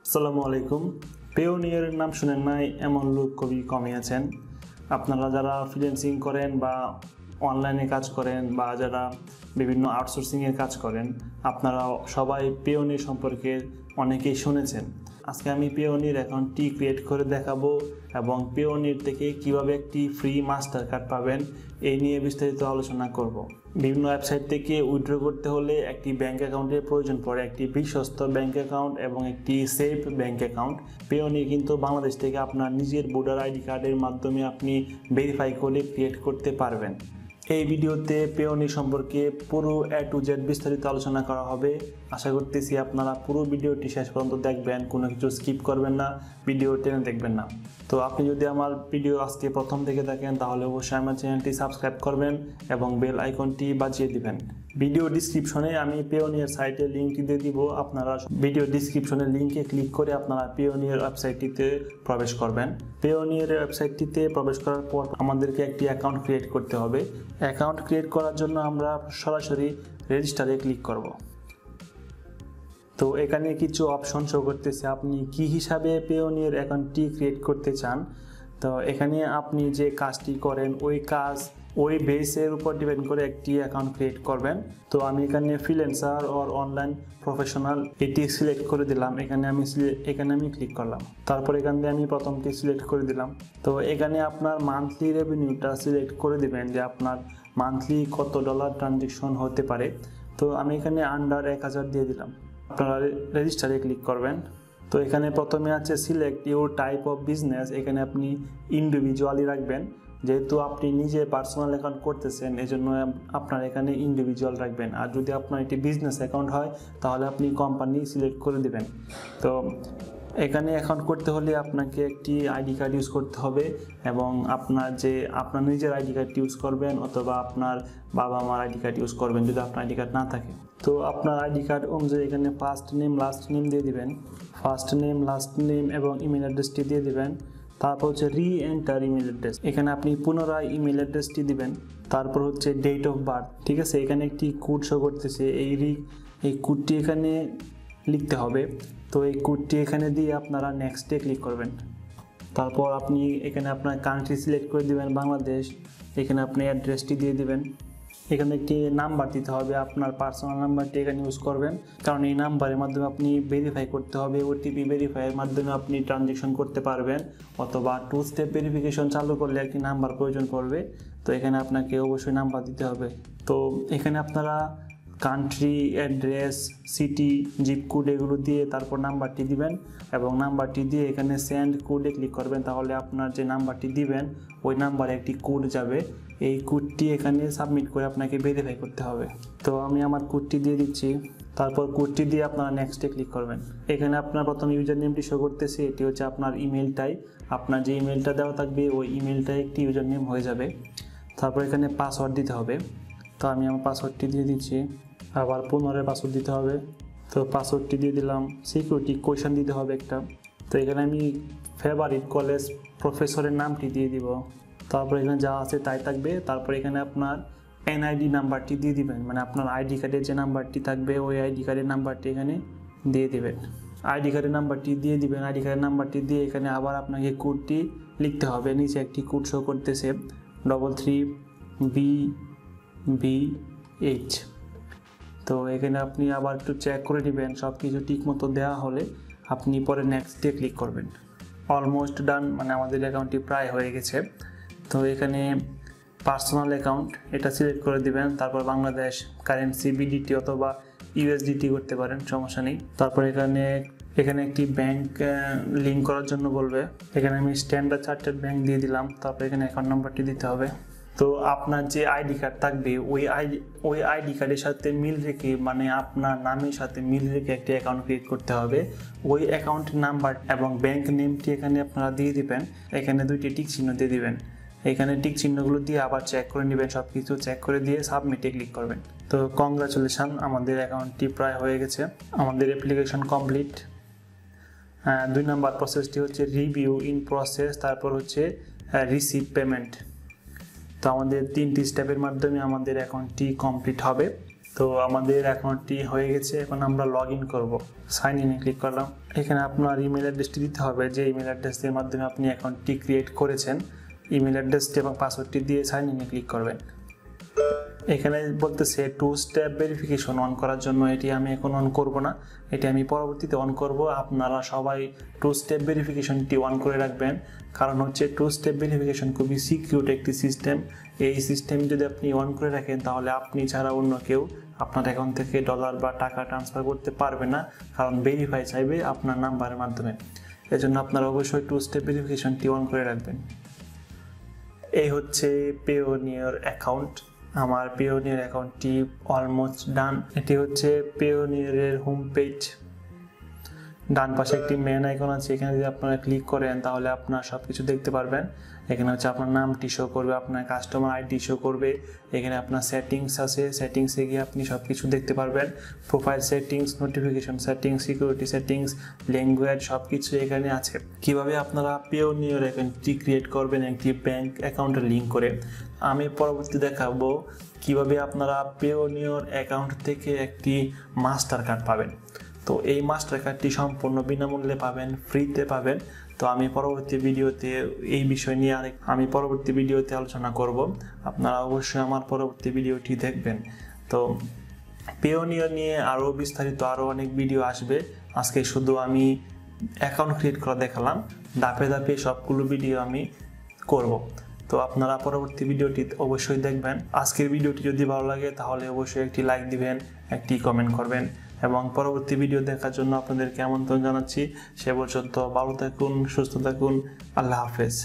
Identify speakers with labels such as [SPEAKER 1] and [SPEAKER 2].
[SPEAKER 1] আসসালামু আলাইকুম। পেওনিয়ারের নাম শুনেন নাই এমন লোক খুবই কমই আছেন। আপনারা যারা ফ্রিল্যান্সিং করেন বা অনলাইনে কাজ করেন বা যারা বিভিন্ন আউটসোর্সিংয়ের কাজ করেন, আপনারা সবাই পেওনিয়ার সম্পর্কে অনেকেই শুনেছেন। আজকে আমি পেওনিয়ার অ্যাকাউন্টটি ক্রিয়েট করে দেখাবো এবং পেওনিয়ার থেকে কিভাবে একটি ফ্রি মাস্টার কার্ড পাবেন এই নিয়ে বিস্তারিত আলোচনা করব। বিভিন্ন ওয়েবসাইট থেকে উইথড্র করতে হলে একটি ব্যাংক অ্যাকাউন্টের প্রয়োজন পড়ে, একটি বিশ্বস্ত ব্যাংক অ্যাকাউন্ট এবং একটি সেফ ব্যাংক অ্যাকাউন্ট। পেওনিয়ার কিন্তু বাংলাদেশ থেকে আপনার নিজের ভোটার আইডি কার্ডের মাধ্যমে আপনি ভেরিফাই করে ক্রিয়েট করতে পারবেন। এই ভিডিওতে পেওনিয়ার সম্পর্কে পুরো A to Z বিস্তারিত আলোচনা করা হবে। আশা করতেছি আপনারা পুরো ভিডিওটি শেষ পর্যন্ত দেখবেন, কোনো কিছু স্কিপ করবেন না, ভিডিও টেনে দেখবেন না। তো আপনি যদি আমার ভিডিও আজকে প্রথম থেকে দেখেন তাহলে অবশ্যই আমার চ্যানেলটি সাবস্ক্রাইব করবেন এবং বেল আইকনটি বাজিয়ে দিবেন। ভিডিও ডিসক্রিপশনে আমি পেওনিয়ার সাইটের লিঙ্কটি দিয়ে দিব। আপনারা ভিডিও ডিসক্রিপশনের লিঙ্কে ক্লিক করে আপনারা পেওনিয়ার ওয়েবসাইটটিতে প্রবেশ করবেন। পেওনিয়ার ওয়েবসাইটটিতে প্রবেশ করার পর আমাদেরকে একটি অ্যাকাউন্ট ক্রিয়েট করতে হবে। অ্যাকাউন্ট ক্রিয়েট করার জন্য আমরা সরাসরি রেজিস্টারে ক্লিক করব। তো এখানে কিছু অপশন শো করতেছে, আপনি কি হিসাবে পেওনিয়ার অ্যাকাউন্টটি ক্রিয়েট করতে চান। তো এখানে আপনি যে কাজটি করেন ওই বেসের উপর ডিপেন্ড করে একটি অ্যাকাউন্ট ক্রিয়েট করবেন। তো আমি এখানে ফ্রিল্যান্সার অর অনলাইন প্রফেশনাল এটি সিলেক্ট করে দিলাম। এখানে আমি ক্লিক করলাম। তারপর এখান থেকে আমি প্রথমটি সিলেক্ট করে দিলাম। তো এখানে আপনার মান্থলি রেভিনিউটা সিলেক্ট করে দিবেন যে আপনার মান্থলি কত ডলার ট্রানজ্যাকশন হতে পারে। তো আমি এখানে আন্ডার 1000 দিয়ে দিলাম। আপনারা রেজিস্টারে ক্লিক করবেন। তো এখানে প্রথমে আছে select your type of business. এখানে আপনি ইন্ডিভিজুয়ালি রাখবেন, যেহেতু আপনি নিজে পার্সোনাল অ্যাকাউন্ট করতেছেন এজন্য আপনার এখানে ইন্ডিভিজুয়াল রাখবেন। আর যদি আপনার একটি বিজনেস অ্যাকাউন্ট হয় তাহলে আপনি কোম্পানি সিলেক্ট করে দেবেন। তো এখানে অ্যাকাউন্ট করতে হলে আপনাকে একটি আইডি কার্ড ইউজ করতে হবে এবং আপনার নিজের আইডি কার্ড ইউজ করবেন অথবা আপনার বাবা মার আইডি কার্ড ইউজ করবেন যদি আপনার আইডি কার্ড না থাকে। তো আপনার আইডি কার্ড অনুযায়ী এখানে ফার্স্ট নেম লাস্ট নেম দিয়ে দিবেন। ফার্স্ট নেম লাস্ট নেম এবং ইমেল অ্যাড্রেসটি দিয়ে দিবেন। তারপর হচ্ছে রি-এন্টার ইমেল অ্যাড্রেস। এখানে আপনি পুনরায় ইমেল অ্যাড্রেসটি দিবেন। তারপর হচ্ছে ডেট অফ বার্থ, ঠিক আছে। এখানে একটি কোড শো করতেছে, এই কোডটি এখানে লিখতে হবে। তো এই কোডটি এখানে দিয়ে আপনারা নেক্সটে ক্লিক করবেন। তারপর আপনি এখানে আপনার কান্ট্রি সিলেক্ট করে দিবেন বাংলাদেশ। এখানে আপনি অ্যাড্রেসটি দিয়ে দিবেন। এখানে একটি নাম্বার দিতে হবে, আপনার পার্সোনাল নাম্বারটি এখানে ইউজ করবেন, কারণ এই নাম্বারের মাধ্যমে আপনি ভেরিফাই করতে হবে। ওটিপি ভেরিফাইয়ের মাধ্যমে আপনি ট্রানজ্যাকশন করতে পারবেন অথবা 2 স্টেপ ভেরিফিকেশন চালু করলে একটি নাম্বার প্রয়োজন পড়বে। তো এখানে আপনাকে অবশ্যই নাম্বার দিতে হবে। তো এখানে আপনারা country, address, city, zip code এগুলো দিয়ে তারপর নাম্বারটি দিবেন এবং নাম্বারটি দিয়ে এখানে সেন্ড কোডে ক্লিক করবেন। তাহলে আপনার যে নাম্বারটি দিবেন ওই নাম্বারে একটি কোড যাবে। এই কোডটি এখানে সাবমিট করে আপনাকে ভেরিফাই করতে হবে। তো আমি আমার কোডটি দিয়ে দিচ্ছি। তারপর কোডটি দিয়ে আপনারা নেক্সটে ক্লিক করবেন। এখানে আপনার প্রথম ইউজার নেমটি শো করতেছে, এটি হচ্ছে আপনার ইমেলটাই। আপনার যে ইমেলটা দেওয়া থাকবে ওই ইমেলটাই একটি ইউজার নেম হয়ে যাবে। তারপর এখানে পাসওয়ার্ড দিতে হবে। তো আমি আমার পাসওয়ার্ডটি দিয়ে দিচ্ছি। আবার পুনরায় পাসওয়ার্ড দিতে হবে। তো পাসওয়ার্ডটি দিয়ে দিলাম। সিকিউরিটি কোয়েশ্চেন দিতে হবে একটা। তো এখানে আমি ফেভারিট কলেজ প্রফেসরের নামটি দিয়ে দিব। তারপর এখানে যা আছে তাই থাকবে। তারপর এখানে আপনার এনআইডি নাম্বারটি দিয়ে দিবেন, মানে আপনার আইডি কার্ডের যে নাম্বারটি থাকবে ওই আইডি কার্ডের নাম্বারটি এখানে দিয়ে দিবেন। আইডি কার্ডের নাম্বারটি দিয়ে দিবেন। আইডি কার্ডের নাম্বারটি দিয়ে এখানে আবার আপনাকে কোডটি লিখতে হবে। নিচে একটি কোড শো করতেছে 33BBH। তো এখানে আপনি আবার একটু চেক করে নেবেন, সব কিছু ঠিক মতো দেওয়া হলে আপনি পরে নেক্সটে ক্লিক করবেন। অলমোস্ট ডান, মানে আমাদের অ্যাকাউন্টটি প্রায় হয়ে গেছে। তো এখানে পার্সোনাল অ্যাকাউন্ট এটা সিলেক্ট করে দিবেন। তারপর বাংলাদেশ কারেন্সি বিডিটি অথবা ইউএসডিটি করতে পারেন, সমস্যা নেই। তারপর এখানে একটি ব্যাংক লিঙ্ক করার জন্য বলবে। এখানে আমি স্ট্যান্ডার্ড চার্টার্ড ব্যাংক দিয়ে দিলাম। তারপর এখানে অ্যাকাউন্ট নাম্বারটি দিতে হবে। তো আপনার যে আইডি কার্ড থাকবে ওই আইডি কার্ডের সাথে মিল রেখে, মানে আপনার নামের সাথে মিল রেখে একটি অ্যাকাউন্ট ক্রিয়েট করতে হবে। ওই অ্যাকাউন্ট নাম্বার এবং ব্যাংক নেমটি এখানে আপনারা দিয়ে দিবেন। এখানে 2টি টিক চিহ্ন দিয়ে দিবেন। এখানে টিক চিহ্নগুলো দিয়ে আবার চেক করে নেবেন, সব কিছু চেক করে দিয়ে সাবমিটে ক্লিক করবেন। তো কংগ্রাচুলেশন, আমাদের অ্যাকাউন্টটি প্রায় হয়ে গেছে। আমাদের অ্যাপ্লিকেশন কমপ্লিট। 2 নম্বর প্রসেসটি হচ্ছে রিভিউ ইন প্রসেস, তারপর হচ্ছে রিসিভ পেমেন্ট। তো আমাদের 3টি স্টেপের মাধ্যমে আমাদের অ্যাকাউন্টটি কমপ্লিট হবে। তো আমাদের অ্যাকাউন্টটি হয়ে গেছে, এখন আমরা লগ ইন করবো। সাইন ইনে ক্লিক করলাম। এখানে আপনার ইমেল অ্যাড্রেসটি দিতে হবে, যে ইমেল অ্যাড্রেসের মাধ্যমে আপনি অ্যাকাউন্টটি ক্রিয়েট করেছেন। ইমেল অ্যাড্রেসটি এবং পাসওয়ার্ডটি দিয়ে সাইন ইনে ক্লিক করবেন। এখানে বলতেছে 2 স্টেপ ভেরিফিকেশন অন করার জন্য, এটি আমি এখন অন করব না, এটি আমি পরবর্তীতে অন করব। আপনারা সবাই 2 স্টেপ ভেরিফিকেশনটি অন করে রাখবেন, কারণ হচ্ছে 2 স্টেপ ভেরিফিকেশন খুবই সিকিউর একটি সিস্টেম। এই সিস্টেম যদি আপনি অন করে রাখেন তাহলে আপনি ছাড়া অন্য কেউ আপনার অ্যাকাউন্ট থেকে ডলার বা টাকা ট্রান্সফার করতে পারবে না, কারণ ভেরিফাই চাইবে আপনার নাম্বারের মাধ্যমে। এজন্য আপনারা অবশ্যই 2 স্টেপ ভেরিফিকেশনটি অন করে রাখবেন। এই হচ্ছে পেওনিয়ার অ্যাকাউন্ট। আমার পেওনিয়ার অ্যাকাউন্টটি অলমোস্ট ডান। এটি হচ্ছে পেওনিয়ারের হোম পেজ। ডান পাশে একটি মেন আইকন আছে, এখানে যদি আপনারা ক্লিক করেন তাহলে আপনারা সব কিছু দেখতে পারবেন। এখানে হচ্ছে আপনার নামটি শো করবে, আপনার কাস্টমার আইডি শো করবে, এখানে আপনার সেটিংস আছে, সেটিংসে গিয়ে আপনি সব কিছু দেখতে পারবেন। Profile settings, notification settings, security settings, language সব কিছু এখানে আছে। কিভাবে আপনারা পেওনিয়ার অ্যাকাউন্টটি ক্রিয়েট করবেন একটি ব্যাংক অ্যাকাউন্টের লিঙ্ক করে, আমি পরবর্তী দেখাবো কিভাবে আপনারা পেওনিয়ার অ্যাকাউন্ট থেকে একটি মাস্টার কার্ড পাবেন। তো এই মাস্টার কার্ডটি সম্পূর্ণ বিনামূল্যে পাবেন, ফ্রিতে পাবেন। তো আমি পরবর্তী ভিডিওতে এই বিষয় নিয়ে পরবর্তী ভিডিওতে আলোচনা করব। আপনারা অবশ্যই আমার পরবর্তী ভিডিওটি দেখবেন। তো পেওনিয়ার নিয়ে আরও বিস্তারিত আরও অনেক ভিডিও আসবে। আজকে শুধু আমি অ্যাকাউন্ট ক্রিয়েট করা দেখালাম, ধাপে ধাপে সবগুলো ভিডিও আমি করব। তো আপনারা পরবর্তী ভিডিওটি অবশ্যই দেখবেন। আজকের ভিডিওটি যদি ভালো লাগে তাহলে অবশ্যই একটি লাইক দিবেন, একটি কমেন্ট করবেন এবং পরবর্তী ভিডিও দেখার জন্য আপনাদেরকে আমন্ত্রণ জানাচ্ছি। সে পর্যন্ত ভালো থাকুন, সুস্থ থাকুন, আল্লাহ হাফেজ।